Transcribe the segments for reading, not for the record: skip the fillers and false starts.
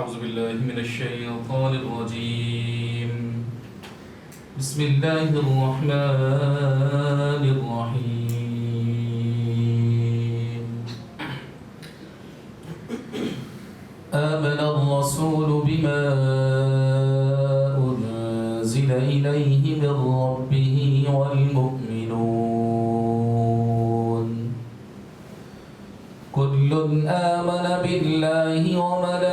أعوذ بالله من الشيطان الرجيم بسم الله الرحمن الرحيم آمن الرسول بما أنزل إليه من ربه والمؤمنون كل آمن بالله وملائكته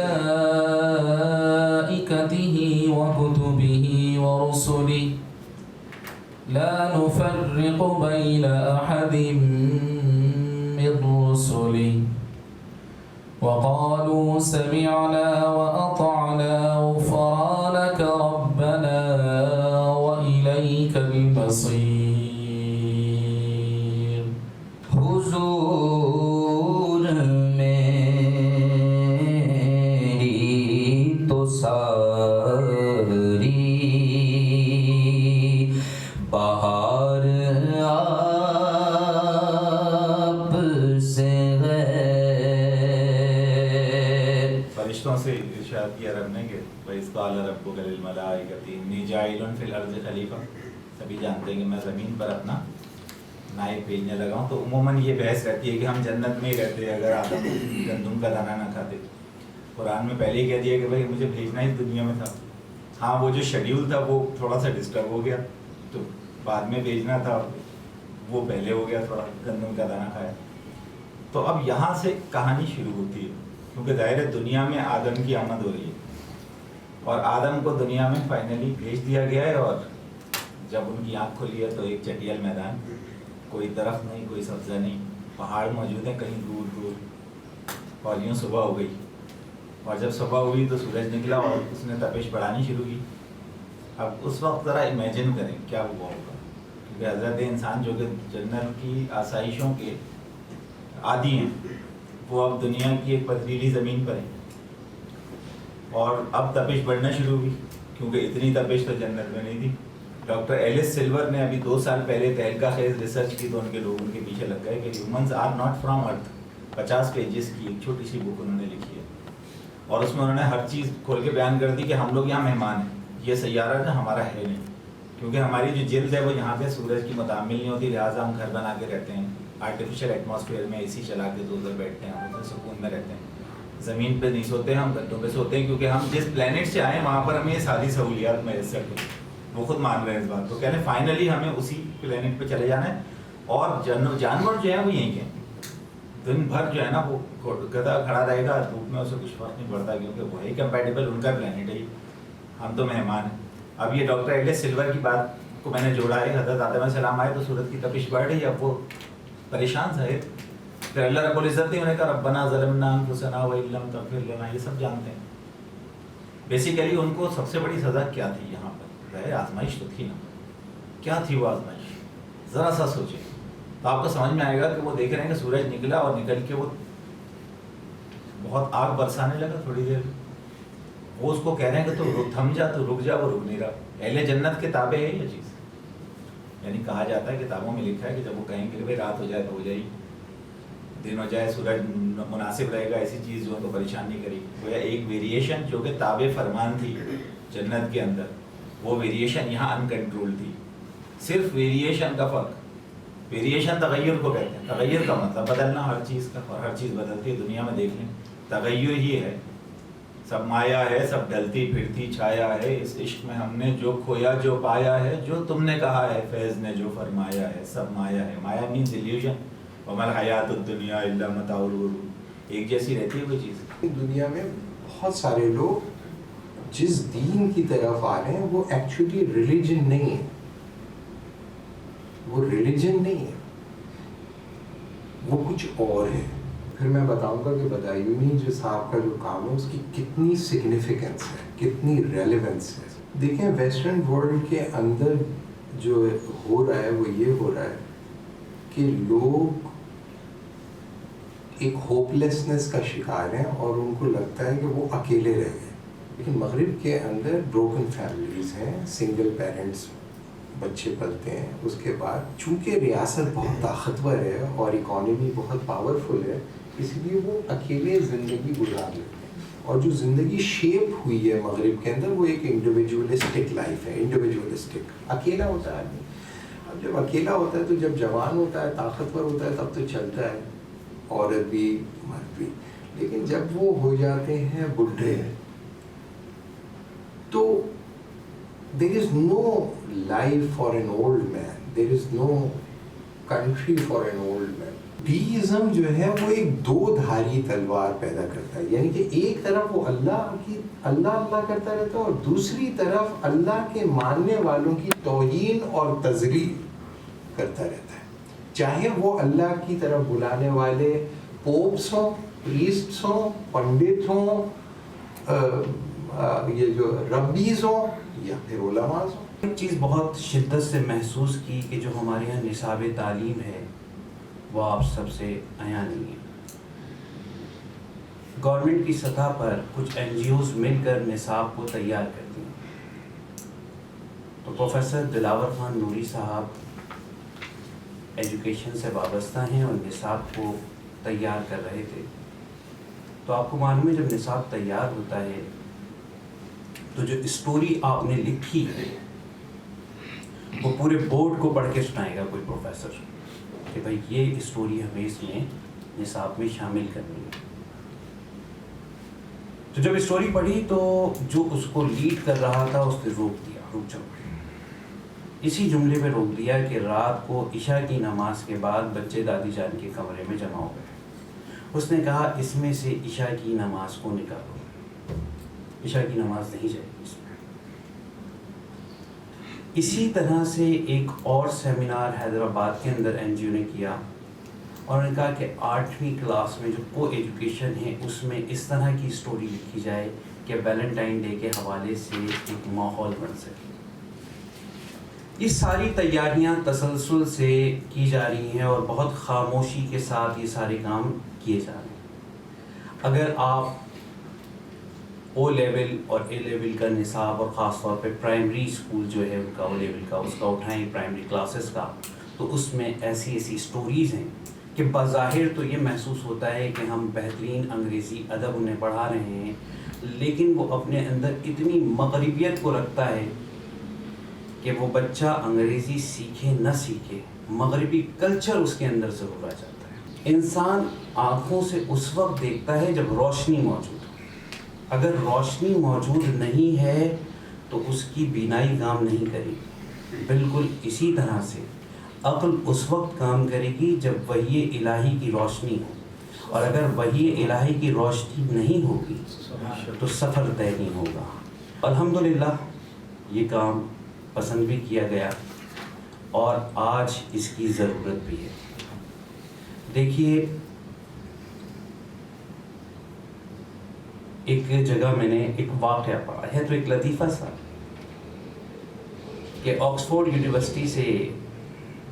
وكتبه ورسله لا نفرق بين أحد من رسله وقالوا سمعنا وأطعنا غفرانك ربنا وإليك المصير. حضور میری تو ساری بہار آپ سے ہے. فرشتوں سے ارشاد کیا رب نے کہ وَإِذْ قَالَ رَبُّكَ لِلْمَلَائِكَةِ إِنِّي جَاعِلٌ فِي الْأَرْضِ خَلِيفَةً. سبھی جانتے ہیں کہ میں زمین پر اپنا نائب بھیجنے لگا ہوں. تو عموماً یہ بحث رہتی ہے کہ ہم جنت میں ہی رہتے اگر آدم گندم کا دانہ نہ کھاتے. قرآن میں پہلے ہی کہہ دیا کہ بھائی مجھے بھیجنا ہی دنیا میں تھا. ہاں وہ جو شیڈیول تھا وہ تھوڑا سا ڈسٹرب ہو گیا, تو بعد میں بھیجنا تھا وہ پہلے ہو گیا, تھوڑا گندم کا دانہ کھایا. تو اب یہاں سے کہانی شروع ہوتی ہے, کیونکہ ظاہر ہے دنیا میں آدم کی آمد ہو رہی ہے اور آدم کو دنیا میں فائنلی بھیج دیا گیا ہے. اور جب ان کی آنکھ کھلی ہے تو ایک چٹیل میدان, کوئی درخت نہیں, کوئی سبزہ نہیں, پہاڑ موجود ہیں کہیں دور دور, اور یوں صبح ہو گئی. اور جب صبح ہوئی تو سورج نکلا اور اس نے تپش بڑھانی شروع کی. اب اس وقت ذرا امیجن کریں کیا ہوا ہوگا, کیونکہ حضرت انسان جو کہ جنت کی آسائشوں کے عادی ہیں وہ اب دنیا کی ایک پتھریلی زمین پر ہیں, اور اب تپش بڑھنا شروع ہوئی کیونکہ اتنی تپش تو جنت میں نہیں تھی. ڈاکٹر ایلس سلور نے ابھی 2 سال پہلے تہلکہ خیز ریسرچ کی تو ان کے لوگ ان کے پیچھے لگ گئے کہ humans are not from earth. 50 pages کی ایک چھوٹی سی بک انہوں نے لکھی ہے, اور اس میں انہوں نے ہر چیز کھول کے بیان کر دی کہ ہم لوگ یہاں مہمان ہیں, یہ سیارہ جو ہمارا ہے نہیں, کیونکہ ہماری جو جلد ہے وہ یہاں پہ سورج کی متعامل نہیں ہوتی, لہٰذا ہم گھر بنا کے رہتے ہیں آرٹیفیشیل ایٹماسفیئر میں, اے سی چلا کے تو ادھر بیٹھتے ہیں, ادھر سکون میں رہتے ہیں. زمین پہ نہیں سوتے ہم, گدوں پہ سوتے ہیں, کیونکہ ہم جس پلانٹ سے آئے وہاں پر ہمیں یہ ساری سہولیات میسر ہیں. وہ خود مان رہے ہیں اس بات کو, کہنے فائنلی ہمیں اسی پلانٹ پہ چلے جانا ہے. اور جانور جو ہے وہ یہیں کے دن بھر جو ہے نا وہ گدھا کھڑا رہے گا دھوپ میں, اسے کچھ فرق نہیں پڑتا کیونکہ وہی کمپیٹیبل ان کا پلانٹ ہے, ہم تو مہمان ہیں. اب یہ ڈاکٹر ایلس سلور کی بات کو میں نے جوڑا ہے, حضرت آدم علیہ السلام آئے تو سورج کی تپش بڑھ رہی ہے, اب وہ پریشان ظاہر. پھر اللہ رب العزت نے انہیں کہا ربنا ظلمنا انفسنا وان لم تغفر لنا, یہ سب جانتے ہیں. بیسیکلی ان کو سب سے بڑی سزا کیا تھی یہاں پر, ظاہر آزمائش تو تھی نا, کیا تھی وہ آزمائش, ذرا سا سوچیں تو آپ کو سمجھ میں آئے گا کہ وہ دیکھ رہے ہیں کہ سورج نکلا اور نکل کے وہ بہت آگ برسانے لگا تھوڑی دیر. وہ اس کو کہہ رہے ہیں کہ تو تھم جا, تو رک جا, وہ رک نہیں رہا. اہل جنت کے تابع ہے یہ چیز, یعنی کہا جاتا ہے کتابوں میں لکھا ہے کہ جب وہ کہیں گے کہ بھائی رات ہو جائے تو ہو جائے, دن ہو جائے, سورج مناسب رہے گا, ایسی چیز جو ان کو پریشان نہیں کرے. وہ ایک ویریشن جو کہ تابع فرمان تھی جنت کے اندر, وہ ویریشن یہاں ان کنٹرول تھی. صرف ویریشن کا فرق, ویریشن تغیر کو کہتے ہیں. تغیر کا مطلب بدلنا ہر چیز کا, اور ہر چیز بدلتی ہے دنیا میں, دیکھ لیں تغیر ہی ہے. سب مایا ہے, سب ڈلتی پھرتی چھایا ہے, اس عشق میں ہم نے جو کھویا جو پایا ہے, جو تم نے کہا ہے فیض نے جو فرمایا ہے, سب مایا ہے. مایا مینز ایلیوژن, وما الحیات الدنیا الا متاع الغرور. ایک جیسی رہتی ہے کوئی چیز. دنیا میں بہت سارے لوگ جس دین کی طرف آ رہے ہیں وہ ایکچولی ریلیجن نہیں ہے, وہ ریلیجن نہیں ہے, وہ کچھ اور ہے. پھر میں بتاؤں گا کہ بدایونی جو صاحب کا جو کام ہے اس کی کتنی سگنیفیکنس ہے, کتنی ریلیونس ہے. دیکھیں ویسٹرن ورلڈ کے اندر جو ہو رہا ہے وہ یہ ہو رہا ہے کہ لوگ ایک ہوپلیسنس کا شکار ہیں اور ان کو لگتا ہے کہ وہ اکیلے رہ گئے. لیکن مغرب کے اندر بروکن فیملیز ہیں, سنگل پیرنٹس بچے پلتے ہیں. اس کے بعد چونکہ ریاست بہت طاقتور ہے اور اکانومی بہت پاورفل ہے, اس لیے وہ اکیلے زندگی گزار لیتے ہیں. اور جو زندگی شیپ ہوئی ہے مغرب کے اندر وہ ایک انڈیویجولسٹک لائف ہے, انڈیویجولسٹک. اکیلا ہوتا ہے آدمی. اب جب اکیلا ہوتا ہے تو جب جوان ہوتا ہے, طاقتور ہوتا ہے, تب تو چلتا ہے, عورت بھی مرد بھی. لیکن جب وہ ہو جاتے ہیں بڈھے تو there is no life for an old man, there is no country for an old man. ڈیزم جو ہے وہ ایک دو دھاری تلوار پیدا کرتا ہے, یعنی کہ ایک طرف وہ اللہ کرتا رہتا ہے اور دوسری طرف اللہ کے ماننے والوں کی توہین اور تذلیل کرتا رہتا ہے, چاہے وہ اللہ کی طرف بلانے والے پوپس ہوں, پریسٹس ہوں, پنڈت ہوں, یہ جو ربیز ہوں یا پھر علماء ہوں. ایک چیز بہت شدت سے محسوس کی کہ جو ہمارے یہاں نصاب تعلیم ہے وہ آپ سب سے عیاں نہیں ہے. گورنمنٹ کی سطح پر کچھ این جی اوز مل کر نصاب کو تیار کرتی ہیں. تو پروفیسر دلاور خان نوری صاحب ایجوکیشن سے وابستہ ہیں اور نصاب کو تیار کر رہے تھے. تو آپ کو معلوم ہے جب نصاب تیار ہوتا ہے تو جو اسٹوری آپ نے لکھی ہے وہ پورے بورڈ کو پڑھ کے سنائے گا کوئی پروفیسر کہ بھائی یہ اسٹوری ہمیں اس میں نصاب میں شامل کرنی ہے. تو جب اسٹوری پڑھی تو جو اس کو لیڈ کر رہا تھا اس نے رک جاؤ, اسی جملے پہ روک دیا کہ رات کو عشاء کی نماز کے بعد بچے دادی جان کے کمرے میں جمع ہو گئے. اس نے کہا اس میں سے عشاء کی نماز کو نکالو, عشاء کی نماز نہیں جائے گی اس میں. اسی طرح سے ایک اور سیمینار حیدرآباد کے اندر این جی او نے کیا اور انہوں نے کہا کہ 8ویں کلاس میں جو کو ایجوکیشن ہے اس میں اس طرح کی اسٹوری لکھی جائے کہ ویلنٹائن ڈے کے حوالے سے ایک ماحول بن سکے. یہ ساری تیاریاں تسلسل سے کی جا رہی ہیں اور بہت خاموشی کے ساتھ یہ سارے کام کیے جا رہے ہیں. اگر آپ او لیول اور اے لیول کا نصاب اور خاص طور پہ پرائمری اسکول جو ہے ان کا او لیول کا اس کا اٹھائیں پرائمری کلاسز کا, تو اس میں ایسی اسٹوریز ہیں کہ بظاہر تو یہ محسوس ہوتا ہے کہ ہم بہترین انگریزی ادب انہیں پڑھا رہے ہیں, لیکن وہ اپنے اندر اتنی مغربیت کو رکھتا ہے کہ وہ بچہ انگریزی سیکھے نہ سیکھے مغربی کلچر اس کے اندر ضرور آ جاتا ہے. انسان آنکھوں سے اس وقت دیکھتا ہے جب روشنی موجود ہو. اگر روشنی موجود نہیں ہے تو اس کی بینائی کام نہیں کرے گی. بالکل اسی طرح سے عقل اس وقت کام کرے گی جب وحی الہی کی روشنی ہو, اور اگر وحی الہی کی روشنی نہیں ہوگی تو سفر طے نہیں ہوگا. الحمدللہ یہ کام پسند بھی کیا گیا اور آج اس کی ضرورت بھی ہے. دیکھیے ایک جگہ میں نے ایک واقعہ پڑھا ہے, تو ایک لطیفہ سا کہ آکسفورڈ یونیورسٹی سے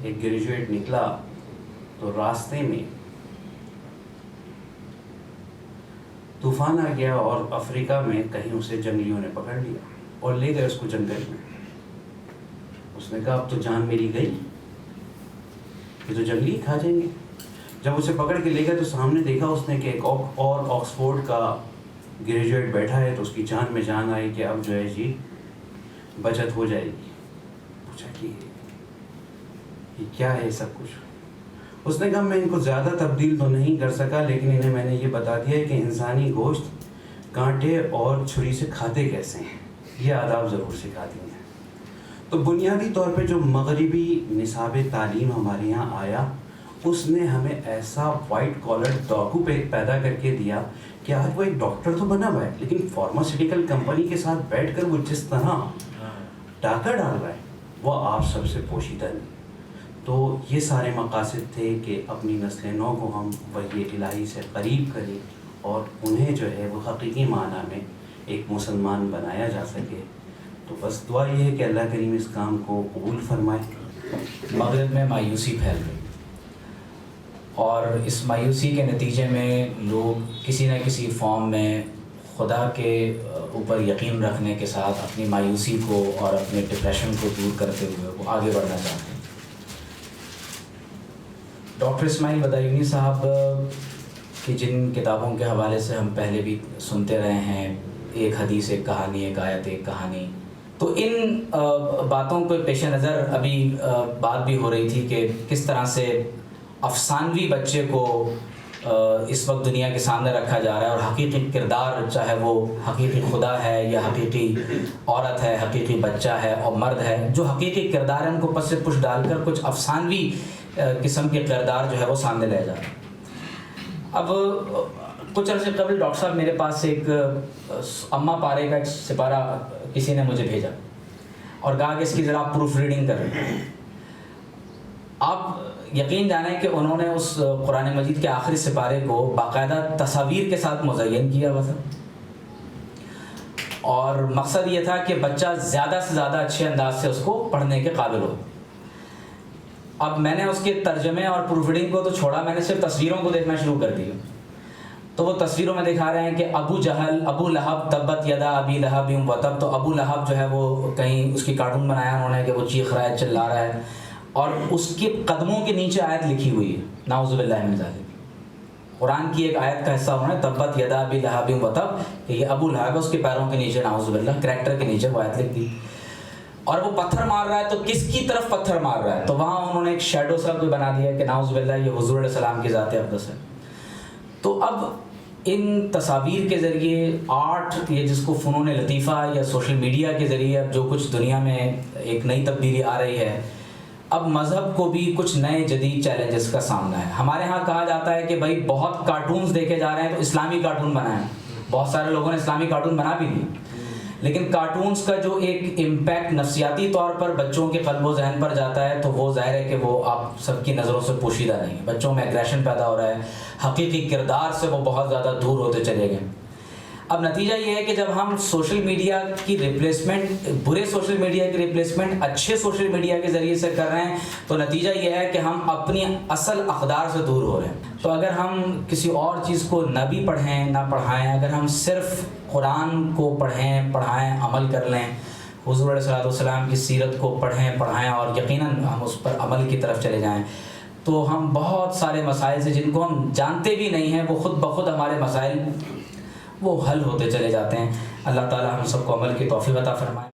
ایک گریجویٹ نکلا تو راستے میں طوفان آ گیا اور افریقہ میں کہیں اسے جنگلیوں نے پکڑ لیا اور لے گئے اس کو جنگل میں. اس نے کہا اب تو جان میری گئی, یہ تو جنگلی کھا جائیں گے. جب اسے پکڑ کے لے گئے تو سامنے دیکھا اس نے کہ ایک اور آکسفورڈ کا گریجویٹ بیٹھا ہے, تو اس کی جان میں جان آئی کہ اب جو ہے جی بچت ہو جائے گی. پوچھا کہ یہ کیا ہے سب کچھ. اس نے کہا میں ان کو زیادہ تبدیل تو نہیں کر سکا, لیکن انہیں میں نے یہ بتا دیا کہ انسانی گوشت کانٹے اور چھری سے کھاتے کیسے ہیں, یہ آداب ضرور سکھا دی ہیں. تو بنیادی طور پہ جو مغربی نصاب تعلیم ہمارے یہاں آیا اس نے ہمیں ایسا وائٹ کالر ڈاکو پیدا کر کے دیا کہ آج وہ ایک ڈاکٹر تو بنا ہوا ہے, لیکن فارماسیوٹیکل کمپنی کے ساتھ بیٹھ کر وہ جس طرح ڈاکہ ڈال رہا ہے وہ آپ سب سے پوشیدہ نہیں. تو یہ سارے مقاصد تھے کہ اپنی نسل نو کو ہم وحی الہی سے قریب کریں اور انہیں جو ہے وہ حقیقی معنی میں ایک مسلمان بنایا جا سکے. تو بس دعا یہ ہے کہ اللہ کریم اس کام کو قبول فرمائے. مغرب میں مایوسی پھیل گئی اور اس مایوسی کے نتیجے میں لوگ کسی نہ کسی فارم میں خدا کے اوپر یقین رکھنے کے ساتھ اپنی مایوسی کو اور اپنے ڈپریشن کو دور کرتے ہوئے وہ آگے بڑھنا چاہتے ہیں. ڈاکٹر اسماعیل بدایونی صاحب کہ جن کتابوں کے حوالے سے ہم پہلے بھی سنتے رہے ہیں، ایک حدیث ایک کہانی، ایک آیت ایک کہانی. تو ان باتوں کو پیش نظر ابھی بات بھی ہو رہی تھی کہ کس طرح سے افسانوی بچے کو اس وقت دنیا کے سامنے رکھا جا رہا ہے، اور حقیقی کردار چاہے وہ حقیقی خدا ہے یا حقیقی عورت ہے، حقیقی بچہ ہے اور مرد ہے، جو حقیقی کردار ہے ان کو پس سے پش ڈال کر کچھ افسانوی قسم کے کردار جو ہے وہ سامنے لے جا رہا ہے. اب کچھ عرصے قبل ڈاکٹر صاحب میرے پاس ایک اماں پارے کا ایک سپارہ کسی نے مجھے بھیجا اور کہا کہ اس کی ذرا پروف ریڈنگ کریں. آپ یقین جانیں کہ انہوں نے اس قرآن مجید کے آخری سپارے کو باقاعدہ تصاویر کے ساتھ مزین کیا ہوا تھا، اور مقصد یہ تھا کہ بچہ زیادہ سے زیادہ اچھے انداز سے اس کو پڑھنے کے قابل ہو. اب میں نے اس کے ترجمے اور پروف ریڈنگ کو تو چھوڑا، میں نے صرف تصویروں کو دیکھنا شروع کر دیا. تو وہ تصویروں میں دکھا رہے ہیں کہ ابو جہل، ابو لہب، تبت یدا ابی لہب وتب. تو ابو لہب جو ہے وہ کہیں اس کی کارٹون بنایا انہوں نے کہ وہ چیخ رہا ہے، چلا رہا ہے، اور اس کے قدموں کے نیچے آیت لکھی ہوئی ہے، نعوذ باللہ من ذالک. قرآن کی ایک آیت کا حصہ انہوں نے تبت یدا ابی لہب وتب کہ یہ ابو لہب ہے، اس کے پیروں کے نیچے نعوذ باللہ کریکٹر کے نیچے وہ آیت لکھ دی. اور وہ پتھر مار رہا ہے تو کس کی طرف پتھر مار رہا ہے؟ تو وہاں انہوں نے ایک شیڈو سا کوئی بنا دیا کہ نعوذ باللہ یہ حضور علیہ السلام کی ذات اقدس ہے. تو اب ان تصاویر کے ذریعے آرٹ، یہ جس کو فنون لطیفہ یا سوشل میڈیا کے ذریعے اب جو کچھ دنیا میں ایک نئی تبدیلی آ رہی ہے، اب مذہب کو بھی کچھ نئے جدید چیلنجز کا سامنا ہے. ہمارے ہاں کہا جاتا ہے کہ بھائی بہت کارٹونز دیکھے جا رہے ہیں تو اسلامی کارٹون بنائیں. بہت سارے لوگوں نے اسلامی کارٹون بنا بھی دی، لیکن کارٹونز کا جو ایک امپیکٹ نفسیاتی طور پر بچوں کے قلب و ذہن پر جاتا ہے تو وہ ظاہر ہے کہ وہ آپ سب کی نظروں سے پوشیدہ نہیں ہے. بچوں میں ایگریشن پیدا ہو رہا ہے، حقیقی کردار سے وہ بہت زیادہ دور ہوتے چلے گئے. اب نتیجہ یہ ہے کہ جب ہم سوشل میڈیا کی ریپلیسمنٹ، برے سوشل میڈیا کی ریپلیسمنٹ اچھے سوشل میڈیا کے ذریعے سے کر رہے ہیں، تو نتیجہ یہ ہے کہ ہم اپنی اصل اقدار سے دور ہو رہے ہیں. تو اگر ہم کسی اور چیز کو نہ بھی پڑھیں نہ پڑھائیں، اگر ہم صرف قرآن کو پڑھیں پڑھائیں، عمل کر لیں، حضور علیہ السلام کی سیرت کو پڑھیں پڑھائیں اور یقیناً ہم اس پر عمل کی طرف چلے جائیں، تو ہم بہت سارے مسائل سے جن کو ہم جانتے بھی نہیں ہیں، وہ خود بخود ہمارے مسائل وہ حل ہوتے چلے جاتے ہیں. اللہ تعالی ہم سب کو عمل کی توفیق عطا فرمائے.